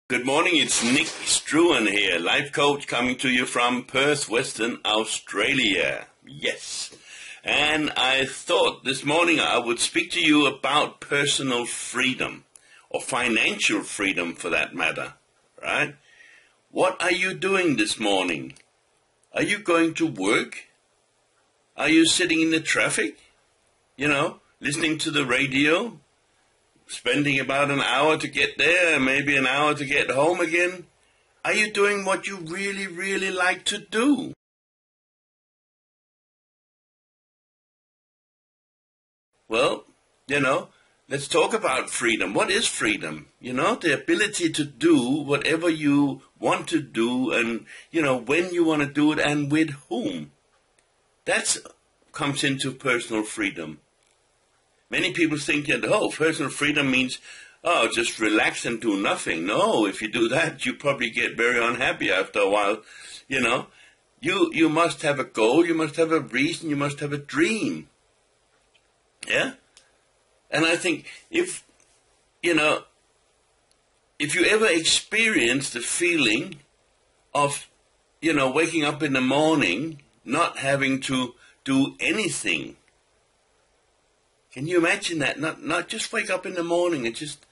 Good morning, it's Nick Struan here, life coach coming to you from Perth, Western Australia. Yes. And I thought this morning I would speak to you about personal freedom, or financial freedom for that matter, right? What are you doing this morning? Are you going to work? Are you sitting in the traffic? Listening to the radio? Spending about an hour to get there, maybe an hour to get home again? Are you doing what you really, really like to do? Well, let's talk about freedom. What is freedom? The ability to do whatever you want to do and, when you want to do it and with whom. That comes into personal freedom. Many people think that, personal freedom means, just relax and do nothing. No, if you do that, you probably get very unhappy after a while. You must have a goal, you must have a reason, you must have a dream. Yeah? And I think if you ever experience the feeling of, waking up in the morning, not having to do anything. Can you imagine that? Not just wake up in the morning and just,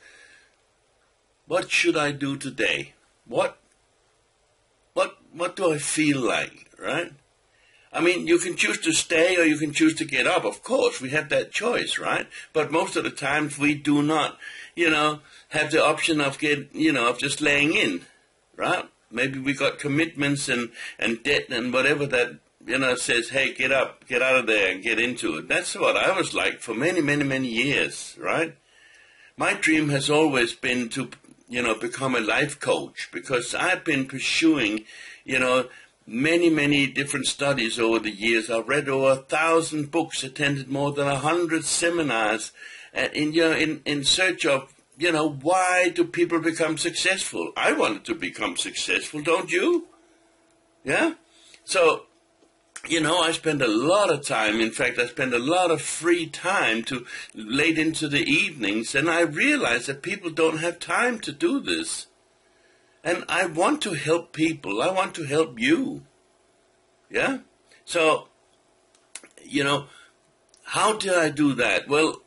what should I do today? What do I feel like, right? I mean, you can choose to stay or you can choose to get up. Of course, we have that choice, right? But most of the times we do not, have the option of of just laying in, right? Maybe we got commitments and debt and whatever that says, hey, get up, get out of there and get into it. That's what I was like for many, many, many years, right? My dream has always been to, become a life coach because I've been pursuing, many, many different studies over the years. I've read over 1,000 books, attended more than 100 seminars in search of, why do people become successful? I wanted to become successful, don't you? Yeah? So, I spend a lot of time, in fact, I spend a lot of free time to late into the evenings, and I realize that people don't have time to do this. And I want to help people. I want to help you. Yeah? So, how do I do that? Well,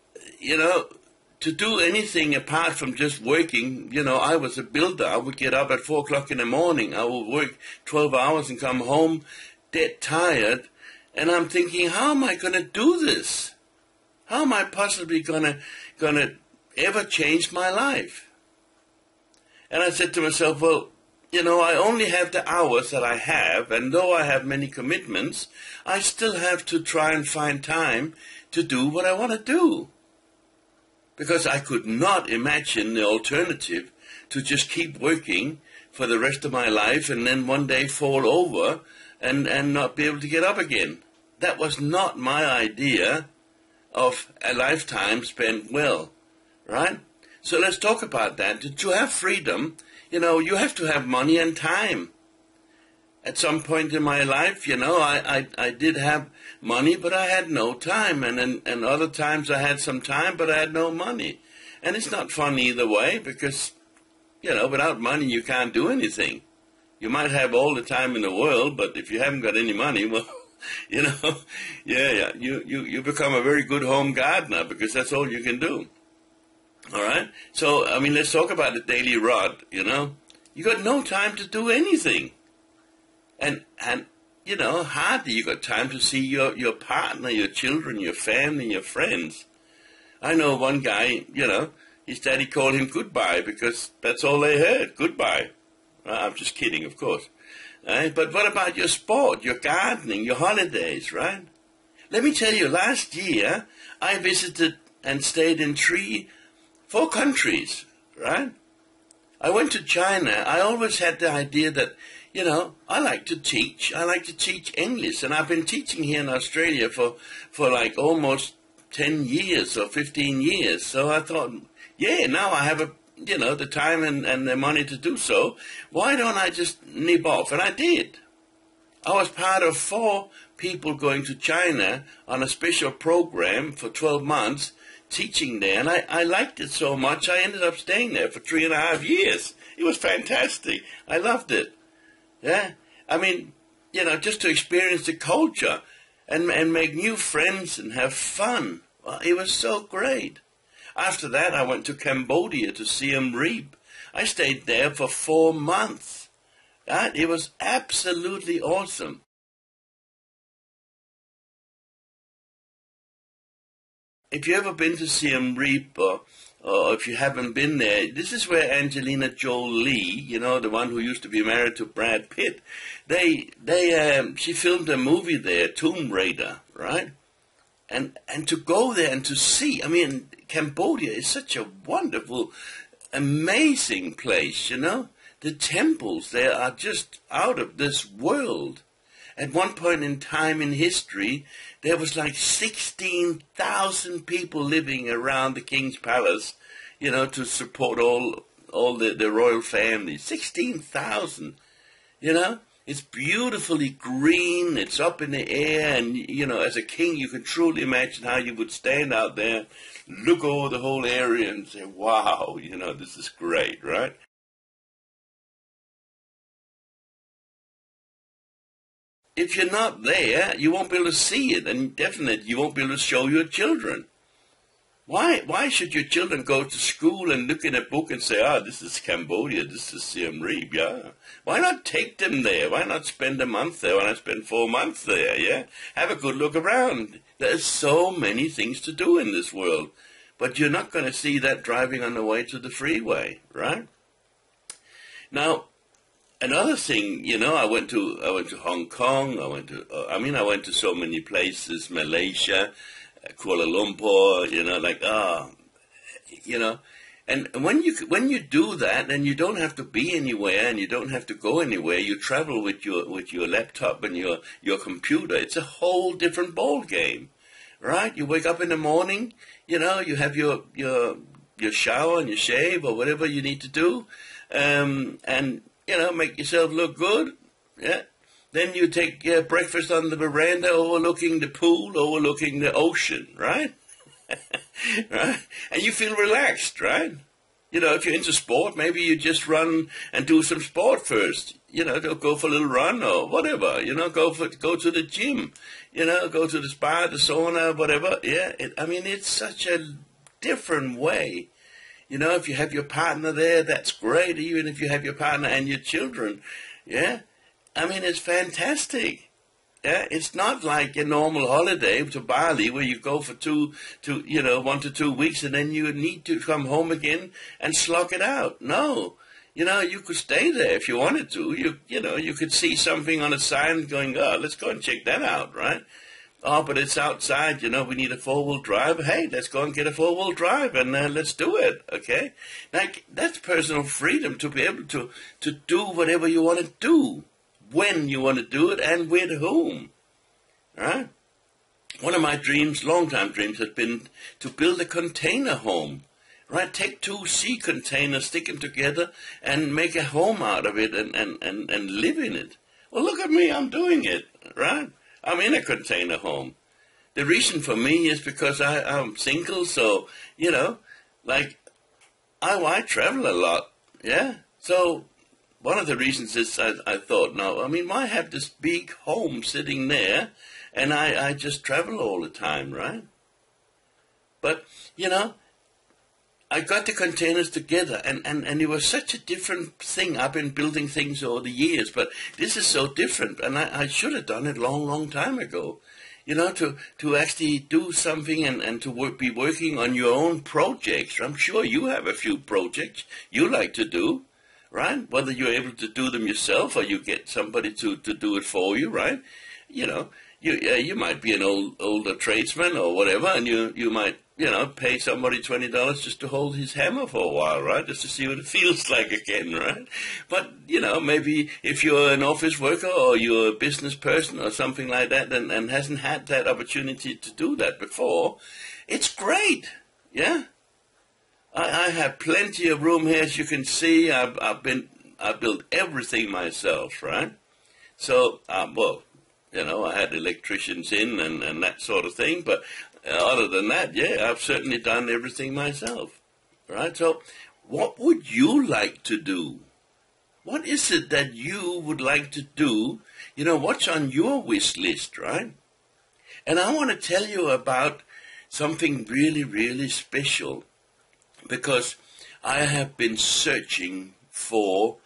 to do anything apart from just working, I was a builder. I would get up at 4 o'clock in the morning. I would work 12 hours and come home dead tired, and I'm thinking, how am I going to do this? How am I possibly going to ever change my life? And I said to myself, well, I only have the hours that I have, and though I have many commitments, I still have to try and find time to do what I want to do. Because I could not imagine the alternative to just keep working for the rest of my life and then one day fall over and not be able to get up again. That was not my idea of a lifetime spent well, right? So let's talk about that. To have freedom, you have to have money and time. At some point in my life, I did have money, but I had no time. And other times I had some time, but I had no money. And it's not fun either way because, without money you can't do anything. You might have all the time in the world, but if you haven't got any money, well, you become a very good home gardener because that's all you can do. All right? So, let's talk about the daily rut, You got no time to do anything. And hardly you got time to see your partner, your children, your family, your friends. I know one guy, his daddy called him goodbye because that's all they heard, goodbye. I'm just kidding, of course. Right? But what about your sport, your gardening, your holidays, right? Let me tell you, last year, I visited and stayed in 4 countries, right? I went to China. I always had the idea that, I like to teach. I like to teach English. And I've been teaching here in Australia for like almost 10 years or 15 years. So I thought, now I have the time and the money to do so. Why don't I just nip off? And I did. I was part of 4 people going to China on a special program for 12 months teaching there, and I liked it so much, I ended up staying there for 3.5 years. It was fantastic. I loved it. Yeah. I mean, just to experience the culture and make new friends and have fun. Well, it was so great. After that, I went to Cambodia to Siem Reap. I stayed there for 4 months. Right? It was absolutely awesome. If you've ever been to Siem Reap, or if you haven't been there, this is where Angelina Jolie, the one who used to be married to Brad Pitt, she filmed a movie there, Tomb Raider, right? And to go there and to see, I mean, Cambodia is such a wonderful, amazing place, The temples there are just out of this world. At one point in time in history, there was like 16,000 people living around the king's palace, to support all the royal family. 16,000, It's beautifully green, it's up in the air, and, as a king, you can truly imagine how you would stand out there, look over the whole area and say, wow, this is great, right? If you're not there, you won't be able to see it, and definitely you won't be able to show your children. Why should your children go to school and look in a book and say, this is Cambodia, this is Siem Reap, yeah? Why not take them there? Why not spend a month there? Why not spend 4 months there, yeah? Have a good look around. There's so many things to do in this world, but you're not going to see that driving on the way to the freeway, right? Now, another thing, I went to Hong Kong. I went to so many places, Malaysia, Kuala Lumpur. And when you do that, then you don't have to be anywhere and you don't have to go anywhere. You travel with your laptop and your computer. It's a whole different ball game, right? You wake up in the morning, you have your shower and your shave or whatever you need to do, and make yourself look good, yeah. Then you take breakfast on the veranda overlooking the pool, overlooking the ocean, right? Right? And you feel relaxed, right? If you're into sport, maybe you just run and do some sport first. Go for a little run or whatever. Go to the gym. Go to the spa, the sauna, whatever. Yeah, it's such a different way. If you have your partner there, that's great, even if you have your partner and your children. Yeah? It's fantastic. Yeah? It's not like a normal holiday to Bali where you go for 1 to 2 weeks and then you need to come home again and slog it out. No. You could stay there if you wanted to. You could see something on a sign going, let's go and check that out, right? Oh, but it's outside, we need a 4-wheel drive. Hey, let's go and get a 4-wheel drive and let's do it, okay? Like, that's personal freedom to be able to do whatever you want to do, when you want to do it, and with whom, right? One of my dreams, long-time dreams, has been to build a container home, right? Take 2 sea containers, stick them together, and make a home out of it and live in it. Well, look at me, I'm doing it, right? I'm in a container home. The reason for me is because I'm single, so, I travel a lot, yeah? So one of the reasons is I thought, why have this big home sitting there and I just travel all the time, right? But, I got the containers together, and it was such a different thing. I've been building things over the years, but this is so different, and I should have done it long time ago. To actually do something and to be working on your own projects. I'm sure you have a few projects you like to do, right? Whether you're able to do them yourself or you get somebody to do it for you, right? You might be an older tradesman or whatever, and you might, pay somebody $20 just to hold his hammer for a while, right? Just to see what it feels like again, right? But, maybe if you're an office worker or you're a business person or something like that and hasn't had that opportunity to do that before, it's great, yeah? I have plenty of room here, as you can see. I built everything myself, right? So, I had electricians in and that sort of thing, but Other than that, yeah, I've certainly done everything myself, right? So what would you like to do? What is it that you would like to do? What's on your wish list, right? And I want to tell you about something really, really special, because I have been searching for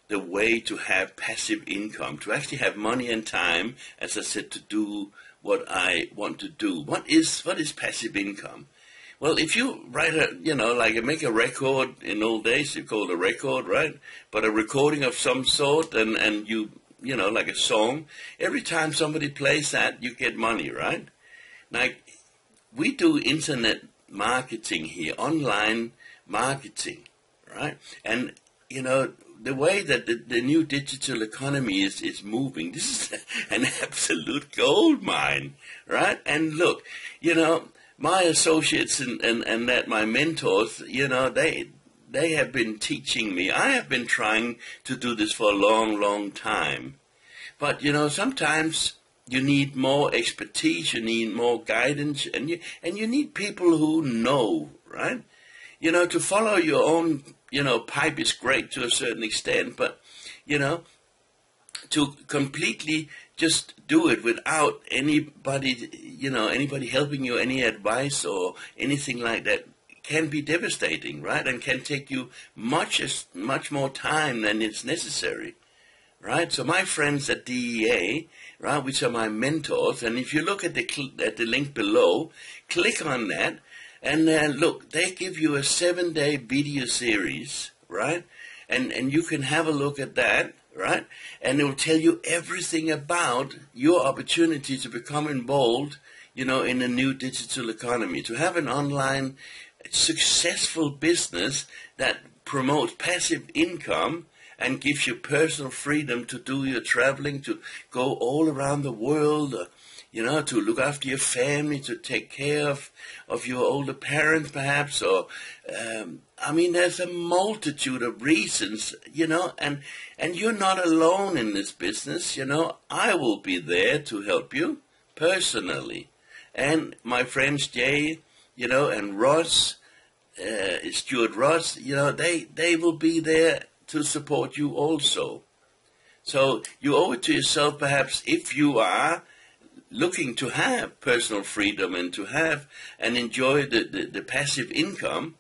the way to have passive income, to actually have money and time, as I said, to do what I want to do. What is passive income? Well, if you write make a record in old days, you call it a record, right? But a recording of some sort, and like a song, every time somebody plays that, you get money, right? Like, we do internet marketing here, online marketing, right? And, the way that the new digital economy is moving, this is an absolute gold mine, right? And look, my associates and my mentors, they have been teaching me. I have been trying to do this for a long, long time. But, sometimes you need more expertise, you need more guidance, and you need people who know, right? To follow your own, pipe is great to a certain extent, but, to completely just do it without anybody helping you, any advice or anything like that, can be devastating, right? And can take you much more time than it's necessary, right? So my friends at DEA, right, which are my mentors, and if you look at the link below, click on that, and look, they give you a 7-day video series, right? And you can have a look at that, right? And it will tell you everything about your opportunity to become involved, in a new digital economy, to have an online successful business that promotes passive income and gives you personal freedom to do your traveling, to go all around the world, to look after your family, to take care of your older parents perhaps, or, there's a multitude of reasons, and you're not alone in this business, I will be there to help you personally. And my friends Jay, and Ross, Stuart Ross, they will be there to support you also. So you owe it to yourself, perhaps, if you are looking to have personal freedom and to have and enjoy the passive income,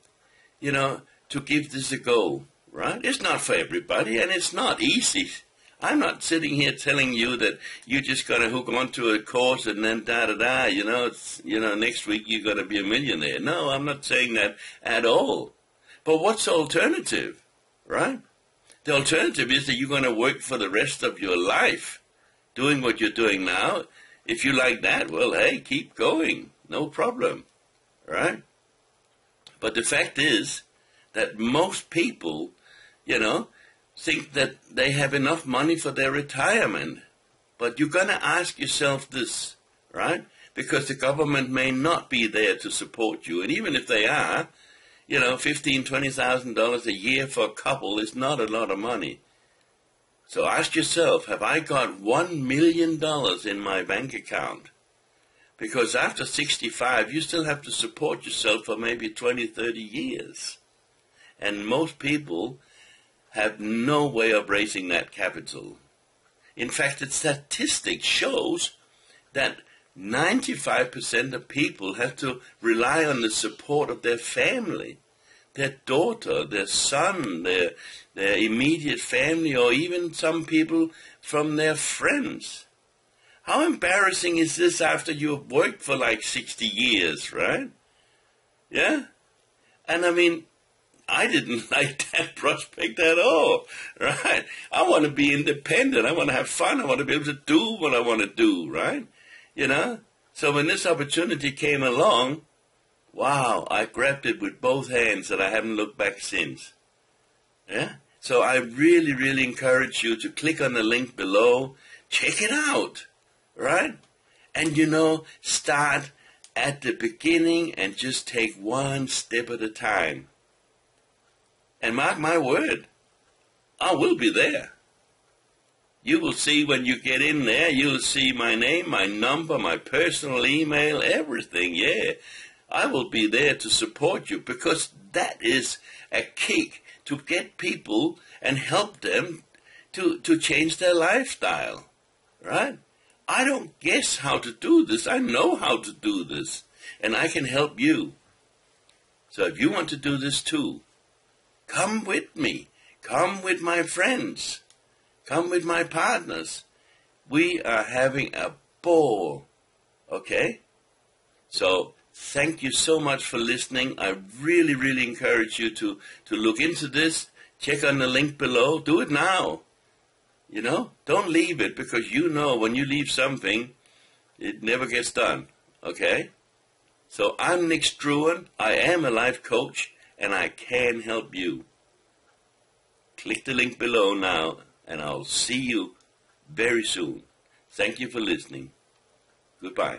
to give this a go, right? It's not for everybody, and it's not easy. I'm not sitting here telling you that you're just going to hook onto a course and then next week you're going to be a millionaire. No, I'm not saying that at all. But what's the alternative, right? The alternative is that you're going to work for the rest of your life doing what you're doing now. If you like that, well, hey, keep going. No problem, right? But the fact is that most people, think that they have enough money for their retirement. But you're going to ask yourself this, right? Because the government may not be there to support you. And even if they are, $15,000, $20,000 a year for a couple is not a lot of money. So ask yourself, have I got $1 million in my bank account? Because after 65, you still have to support yourself for maybe 20, 30 years. And most people have no way of raising that capital. In fact, the statistics shows that 95% of people have to rely on the support of their family, their daughter, their son, their immediate family, or even some people from their friends. How embarrassing is this after you've worked for like 60 years, right? Yeah? And I didn't like that prospect at all, right? I want to be independent. I want to have fun. I want to be able to do what I want to do, right? So when this opportunity came along, wow, I grabbed it with both hands and I haven't looked back since. Yeah? So I really, really encourage you to click on the link below. Check it out, right? And, start at the beginning and just take one step at a time. And mark my word, I will be there. You will see when you get in there, you'll see my name, my number, my personal email, everything, yeah. I will be there to support you because that is a kick to get people and help them to change their lifestyle, right? I don't guess how to do this. I know how to do this, and I can help you. So if you want to do this too, come with me. Come with my friends. Come with my partners. We are having a ball, okay? So thank you so much for listening. I really, really encourage you to look into this. Check on the link below. Do it now. You know, don't leave it because you know when you leave something, it never gets done, okay? So I'm Nick Struan. I am a life coach, and I can help you. Click the link below now, and I'll see you very soon. Thank you for listening. Goodbye.